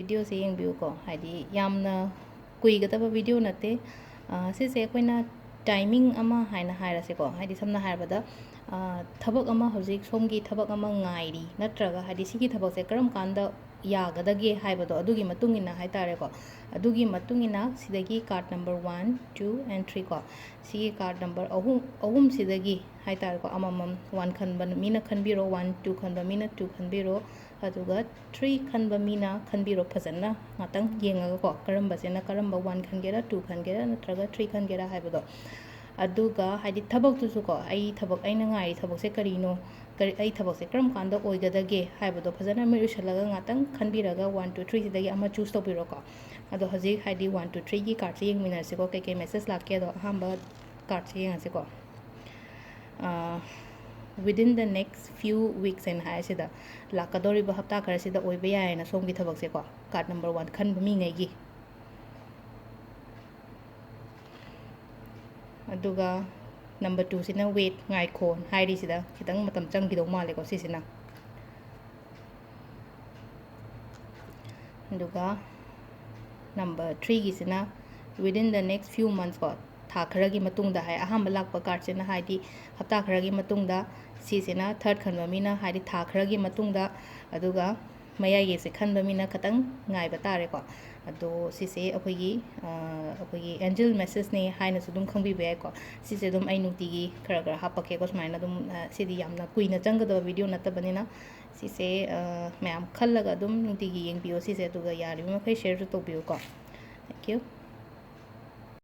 video से येंबियुको हाइदी यामना कुइगदबा video नते सिसे अखोइना timing अमा हाइना हाइरसेको हाइदी समना हाइरबदा थबक अमा हौजिक सोमगी थबक अमा ngairi नत्रगा हाइदी सिगी थबक से करम कांदा यागदगे हाइबदो अदुगी मतुंगिना हाइतारेको अदुगी मतुंगिना सिदगी कार्ड नंबर 1 2 and 3 को सिगी कार्ड नंबर अहुम सिदगी हाइतारेको अममम 1 खनबा मीना खनबिरो 1 2 खनबा मीना 2 खनबिरो अदुगा 3 खनबा मीना खनबिरो फजना ngатang yengago करम बसेना करम 1 खनगेरा 2 खनगेरा नत्रगा 3 खनगेरा हाइबदो अदुगा हाइदी थबक तुसुको आई थबक आइना ngairi थबक से करिनो आई थबक से करम कांदा ओइगदगे हाइबदो फजना मिरुशलगा ngатang खनबिरगा 1 2 3 सिदगी अमा चूज तोबिरोको अदो हजिक हाइदी 1 2 3 की कार्ड से येंगमिनारसेको के मेसेज लाके दो अहंबा कार्ड से येंगासेको within the next few weeks and हाइसिदा लाकदोरिबा हप्ता खरसिदा ओइबा यायना सोमगी थबक से को कार्ड नंबर 1 खनबा मींगैगी अदुगा नंबर 2 सिना वेट ngaikon हाइरिसिदा खितंग मतम चंगिदो मालेको सिसिना अदुगा number 3 गिसिना within the next few months को था खरगी मतुंगदा हाय अहम लाकपा कार्ड सिना हाइदी हप्ता खरगी मतुंगदा सिसिना थर्ड खनबा मीना हाइदी था खरगी मतुंगदा अदुगा मयाई से खनबा मीना खतंग ngaइबा तारेको अदो सिसे अखोगी एंजल मेसेज ने हाइना सुदुम खंगबिबे याइको सिसे दुम आई नुतिगी खरा खरा हापकेको सुमाइना दुम सिदी यामना कुइना चंगदबा वीडियो नतबनिना सिसे मैम खल्लगा दुम नुतिगी येंबियो सिसे अदुगा यारिबा मखै शेयर तोबियो को थैंक यू